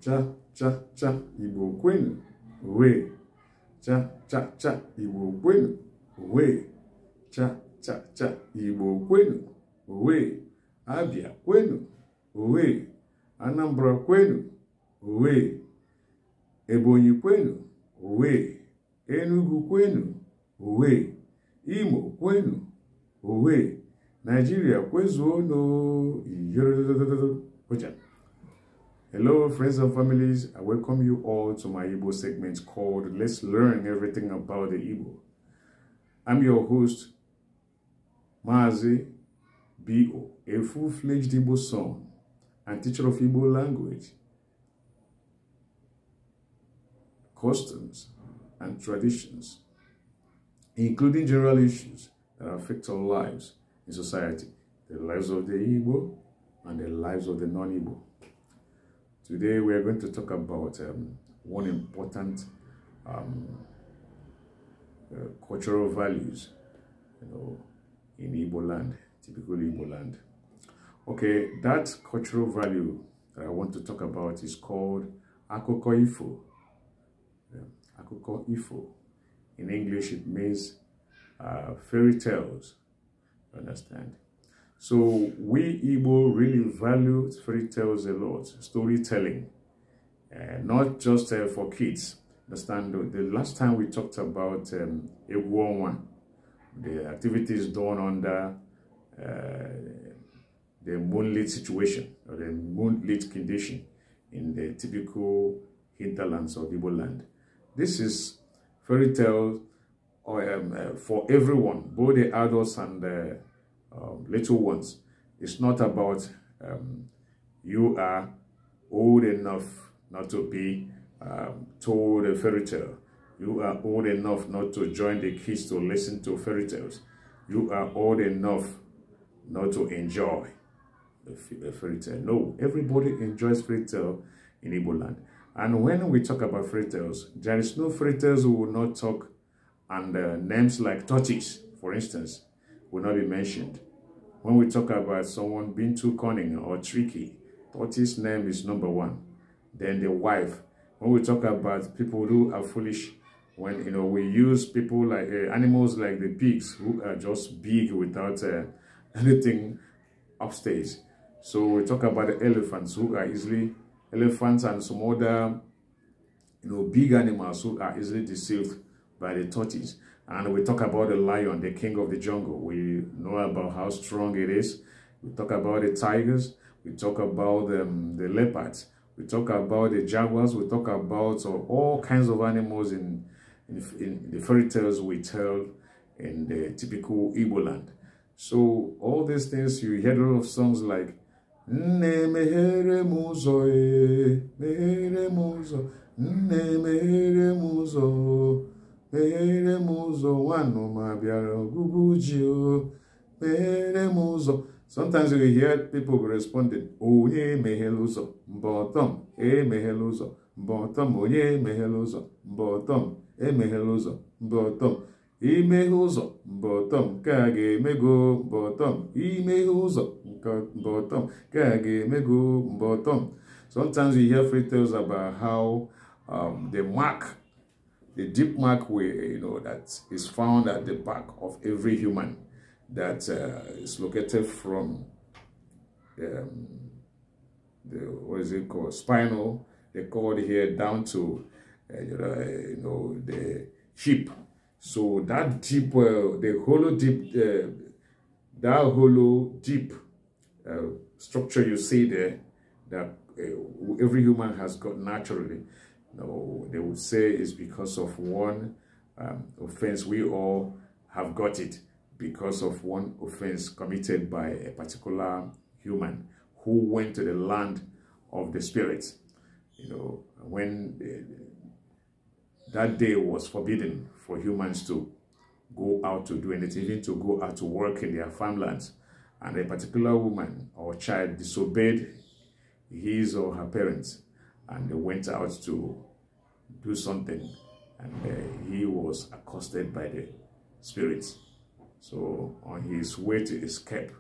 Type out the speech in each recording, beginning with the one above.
cha cha cha Igbo kwenu we, cha cha cha Igbo kwenu we, cha cha cha Igbo kwenu we, Abia kwenu we, Anambra kwenu we, Ebonyi kwenu we, Enugu kwenu we, Imo kwenu we, Nigeria kwezuono. Hello friends and families, I welcome you all to my Igbo segment called Let's Learn Everything About the Igbo. I'm your host, Mazi B.O., a full-fledged Igbo son and teacher of Igbo language, customs, and traditions, including general issues that affect our lives in society, the lives of the Igbo and the lives of the non-Igbo. Today we are going to talk about one important cultural values, in Igbo land, typical Igbo land. Okay, that cultural value that I want to talk about is called AKUKO IFO. AKUKO IFO. In English, it means fairy tales. Understand? So we Igbo really value fairy tales a lot, storytelling, not just for kids. Understand? The last time we talked about Egwu, the activities done under the moonlit situation or the moonlit condition in the typical hinterlands of Igbo land. This is fairy tale for everyone, both the adults and the little ones. It's not about you are old enough not to be told a fairy tale. You are old enough not to join the kids to listen to fairy tales. You are old enough not to enjoy a fairy tale. No, everybody enjoys fairy tale in Igbo land. And when we talk about fairy tales, there is no fairy tales we will not talk, and names like tortoise, for instance, will not be mentioned. When we talk about someone being too cunning or tricky, tortoise name is number one. Then the wife. When we talk about people who are foolish, when we use people like animals like the pigs who are just big without anything upstage. So we talk about the elephants who are elephants and some other big animals who are easily deceived by the tortoise. And we talk about the lion, the king of the jungle. We know about how strong it is. We talk about the tigers. We talk about the leopards. We talk about the jaguars. We talk about all kinds of animals in the fairy tales we tell in the typical Igbo land. So all these things, you hear a lot of songs like Nne mehere muzo mehere muzo, Nne mehere muzo, mehere muzo, wanu mabiara guguji mehere muzo. Sometimes you hear people responding, Oye meheluzo, bottom, meheluzo, bottom, Oye meheluzo, bottom, meheluzo, bottom. Ime ụzọ bottom ka ga-emego bottom. Ime ụzọ bottom ka ga-emego bottom. Sometimes you hear fairy tales about how the deep mark that is found at the back of every human, that is located from what is it called, spinal, they call it here, down to the hip. So that deep, the hollow deep, that hollow deep structure you see there, that every human has got naturally, they would say is because of one offense. We all have got it because of one offense committed by a particular human who went to the land of the spirits. When that day was forbidden for humans to go out to do anything, even to go out to work in their farmlands. And a particular woman or child disobeyed his or her parents, and they went out to do something, and he was accosted by the spirits. So on his way to escape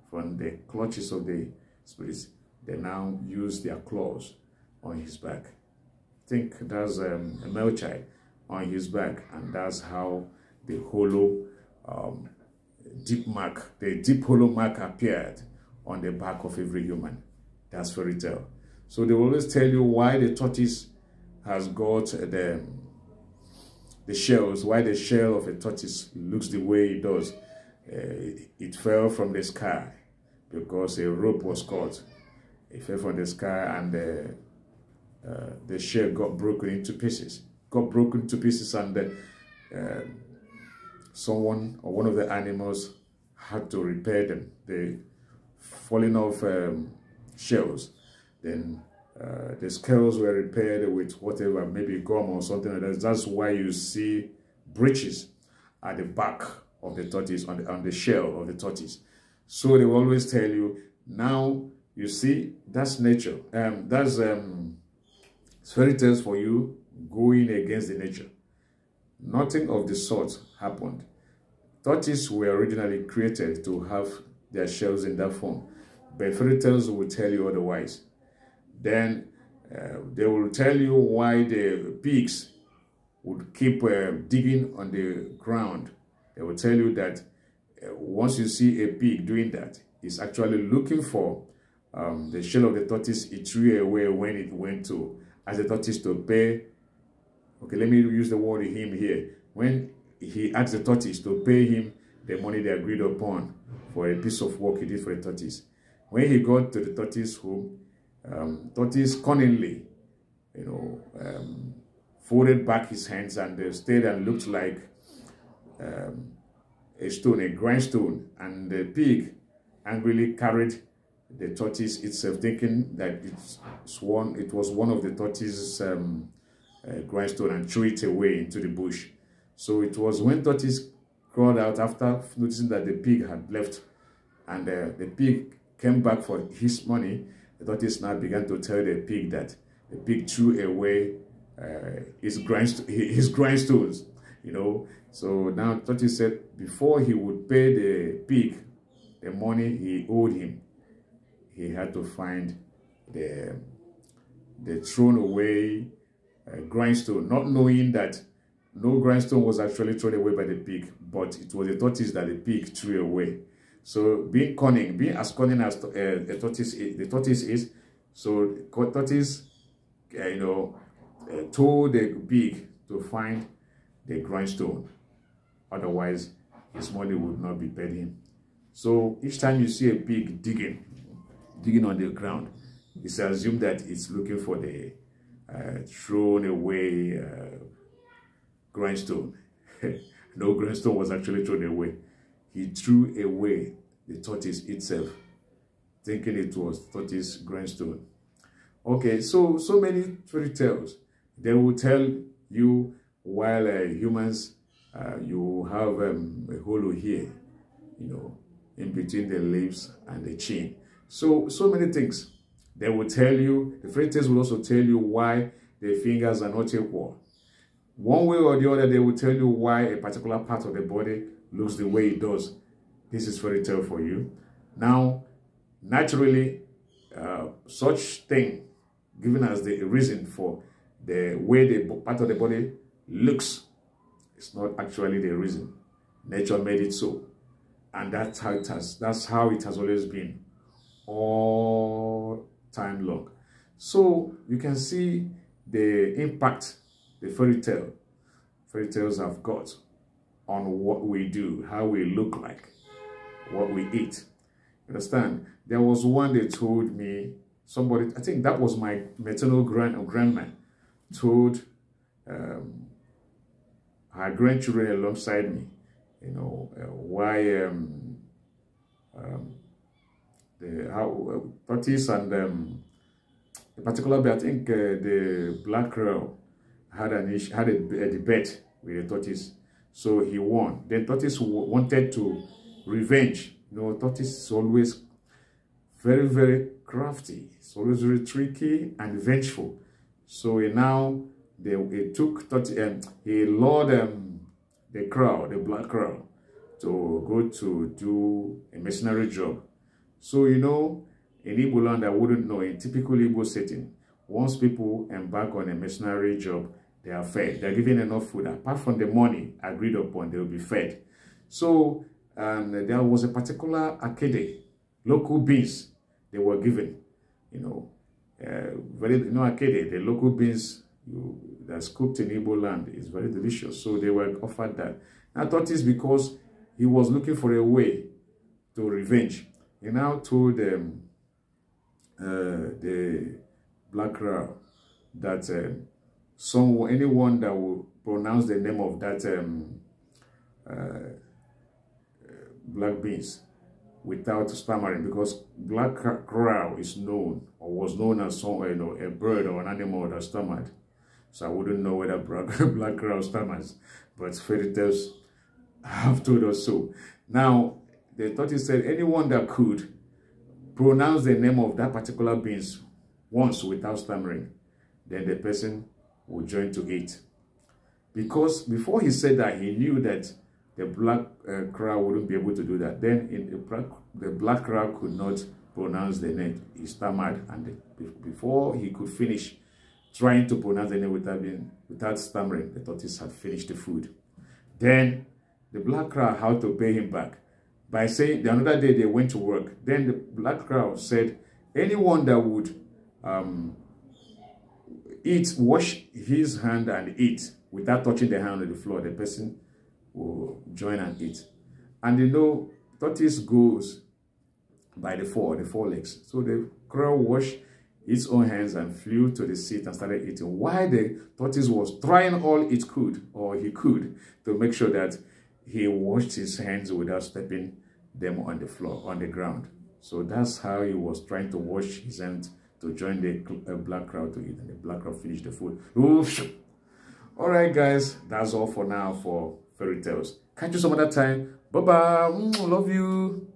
from the clutches of the spirits, they now use their claws on his back. I think that's a male child on his back, and that's how the hollow deep hollow mark appeared on the back of every human. That's fairy tale. So they always tell you why the tortoise has got the shells, why the shell of a tortoise looks the way it does. It fell from the sky because a rope was caught. It fell from the sky, and the shell got broken into pieces. And someone or one of the animals had to repair them. The falling off shells. Then the scales were repaired with whatever, maybe gum or something like that. That's why you see breaches at the back of the tortoise, on the shell of the tortoise. So they will always tell you, now you see, that's nature. That's fairy tales for you going against the nature. Nothing of the sort happened. Tortoises were originally created to have their shells in that form, but fairy tales will tell you otherwise. Then they will tell you why the pigs would keep digging on the ground. They will tell you that once you see a pig doing that, it's actually looking for the shell of the tortoise it threw away when it went to ask the tortoise to pay. Okay, let me use the word him here. When he asked the tortoise to pay him the money they agreed upon for a piece of work he did for the tortoise. When he got to the tortoise home, tortoise cunningly, folded back his hands and stayed and looked like a stone, a grindstone, and the pig angrily carried the tortoise itself, thinking that it was one of the tortoise's grindstone, and threw it away into the bush. So it was when tortoise crawled out after noticing that the pig had left, and the pig came back for his money. The tortoise now began to tell the pig that the pig threw away his grindstones, So now tortoise said before he would pay the pig the money he owed him, he had to find the thrown away grindstone, not knowing that no grindstone was actually thrown away by the pig, but it was the tortoise that the pig threw away. So being as cunning as the tortoise is, so the tortoise, told the pig to find the grindstone. Otherwise, his money would not be paid him. So each time you see a pig digging on the ground, it's assumed that it's looking for the thrown away grindstone. No grindstone was actually thrown away. He threw away the tortoise itself, thinking it was tortoise grindstone. Okay, so many fairy tales. They will tell you while humans, you have a hollow here, in between the lips and the chin. So many things. They will tell you, the fairy tales will also tell you why the fingers are not equal. One way or the other, they will tell you why a particular part of the body looks the way it does. This is fairy tale for you. Now, naturally, such thing, given as the reason for the way the part of the body looks, it's not actually the reason. Nature made it so, and that's how it has always been, all time long. So you can see the impact the fairy tales have got on what we do, how we look like, what we eat. Understand? There was one they told me, somebody, I think that was my maternal grandma, told her grandchildren alongside me, why how tortoise and the particular bit, I think the black crow had a debate with the tortoise, so he won. Then tortoise wanted to revenge. Tortoise is always very, very crafty. It's always very tricky and vengeful. So he took tortoise and he lured the crow, the black crow, to go to do a mercenary job. So in Igbo land, I wouldn't know, in typical Igbo setting, once people embark on a missionary job, they are fed. They're given enough food. Apart from the money agreed upon, they will be fed. So there was a particular akede, local beans they were given. You know, akede, the local beans that's cooked in Igbo land is very delicious. So they were offered that. And I thought it's because he was looking for a way to revenge. He now told the black crow that anyone that will pronounce the name of that black beans without stammering, because black crow is known or was known as a bird or an animal that stammered. So I wouldn't know whether black crow stammers, but fairy tales have told us so. Now, the tortoise said anyone that could pronounce the name of that particular beans once without stammering, then the person would join to eat. Because before he said that, he knew that the black crow wouldn't be able to do that. Then the black crow could not pronounce the name. He stammered, and before he could finish trying to pronounce the name without stammering, the tortoise had finished the food. Then the black crow had to pay him back by saying, the another day they went to work. Then the black crow said, anyone that would wash his hand and eat without touching the hand on the floor, the person will join and eat. And you know, tortoise goes by the four legs. So the crow washed its own hands and flew to the seat and started eating, while the tortoise was trying all it could, or he could, to make sure that he washed his hands without stepping them on the floor, on the ground. So that's how he was trying to wash his hands to join the black crow to eat, and the black crow finished the food. Oof. All right, guys, that's all for now for fairy tales. Catch you some other time. Bye-bye. Love you.